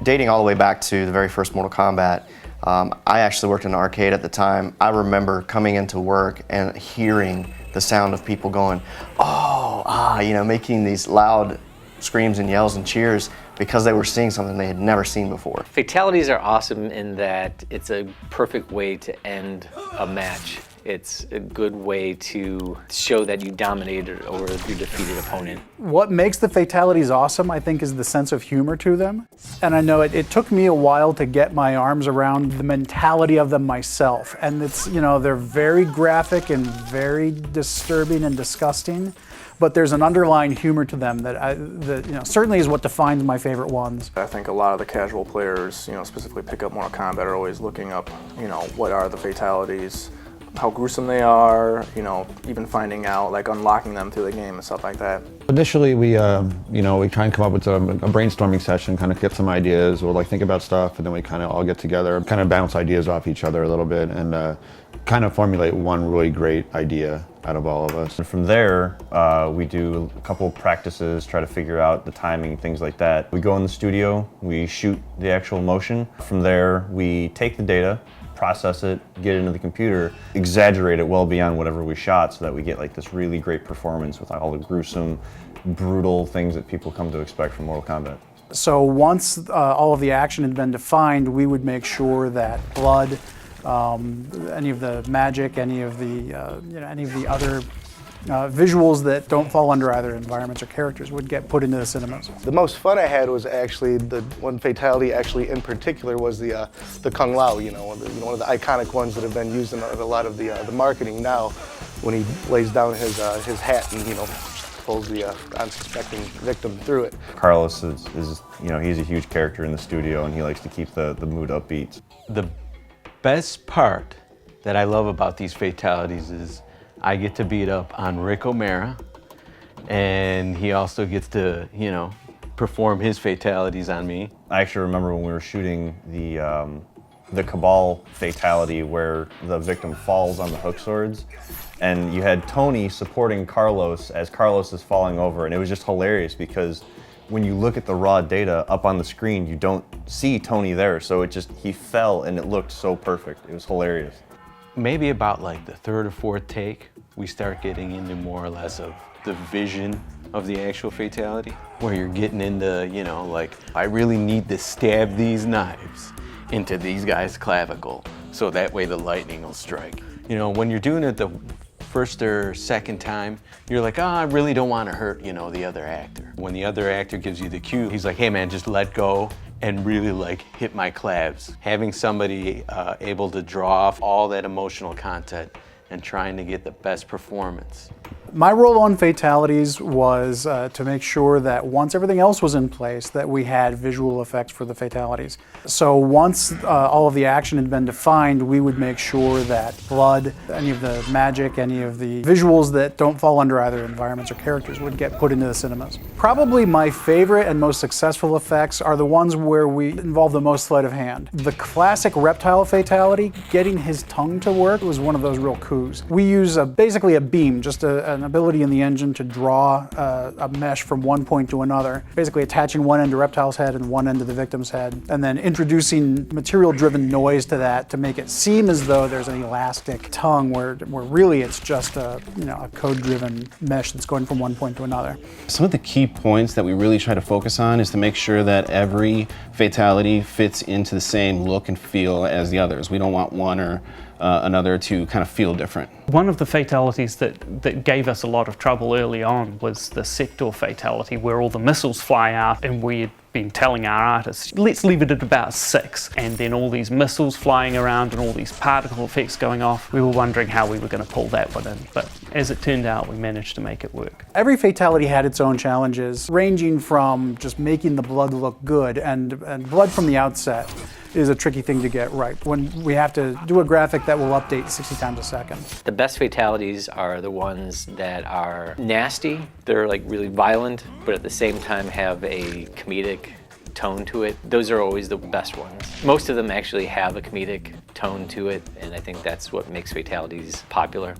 Dating all the way back to the very first Mortal Kombat, I actually worked in an arcade at the time. I remember coming into work and hearing the sound of people going, oh, making these loud screams and yells and cheers because they were seeing something they had never seen before. Fatalities are awesome in that it's a perfect way to end a match. It's a good way to show that you dominated over your defeated opponent. What makes the fatalities awesome, I think, is the sense of humor to them. And I know it took me a while to get my arms around the mentality of them myself. And it's, they're very graphic and very disturbing and disgusting, but there's an underlying humor to them that certainly is what defines my favorite ones. I think a lot of the casual players, specifically pick up Mortal Kombat, are always looking up, what are the fatalities, how gruesome they are, even finding out, like unlocking them through the game and stuff like that. Initially, we try and come up with a brainstorming session, kind of get some ideas, or think about stuff, and then we kind of all get together, kind of bounce ideas off each other a little bit, and kind of formulate one really great idea out of all of us. And from there, we do a couple practices, try to figure out the timing, things like that. We go in the studio, we shoot the actual motion. From there, we take the data, process it, get it into the computer, exaggerate it well beyond whatever we shot so that we get this really great performance with all the gruesome, brutal things that people come to expect from Mortal Kombat. So once all of the action had been defined, we would make sure that blood, any of the magic, any of the other visuals that don't fall under either environments or characters would get put into the cinemas. The most fun I had was actually the one fatality in particular was the Kung Lao, one of the iconic ones that have been used in a lot of the marketing now, when he lays down his hat and pulls the unsuspecting victim through it. Carlos is he's a huge character in the studio, and he likes to keep the mood upbeat. The best part that I love about these fatalities is I get to beat up on Rick O'Mara, and he also gets to, perform his fatalities on me. I actually remember when we were shooting the Cabal fatality where the victim falls on the hook swords, and you had Tony supporting Carlos as Carlos is falling over, and it was just hilarious because when you look at the raw data up on the screen, you don't see Tony there, so he fell and it looked so perfect. It was hilarious. Maybe about the third or fourth take, we start getting into more or less of the vision of the actual fatality, where you're getting into, I really need to stab these knives into these guys' clavicle, so that way the lightning will strike. When you're doing it the first or second time, you're like, I really don't want to hurt, the other actor. When the other actor gives you the cue, he's like, hey man, just let go and really hit my clavs. Having somebody able to draw off all that emotional content and trying to get the best performance. My role on fatalities was to make sure that once everything else was in place, that we had visual effects for the fatalities. So once all of the action had been defined, we would make sure that blood, any of the magic, any of the visuals that don't fall under either environments or characters would get put into the cinemas. Probably my favorite and most successful effects are the ones where we involve the most sleight of hand. The classic reptile fatality, getting his tongue to work, was one of those real coups. We use basically a beam, just an ability in the engine to draw a mesh from one point to another, basically attaching one end to Reptile's head and one end to the victim's head, and then introducing material-driven noise to that to make it seem as though there's an elastic tongue where really it's just a code-driven mesh that's going from one point to another. Some of the key points that we really try to focus on is to make sure that every fatality fits into the same look and feel as the others. We don't want one or another to kind of feel different. One of the fatalities that gave us a lot of trouble early on was the sector fatality, where all the missiles fly out, and we had been telling our artists, let's leave it at about 6, and then all these missiles flying around and all these particle effects going off. We were wondering how we were going to pull that one in, but as it turned out, we managed to make it work. Every fatality had its own challenges, ranging from just making the blood look good, and blood from the outset is a tricky thing to get right when we have to do a graphic that will update 60 times a second. The best fatalities are the ones that are nasty. They're really violent, but at the same time have a comedic tone to it. Those are always the best ones. Most of them actually have a comedic tone to it, and I think that's what makes fatalities popular.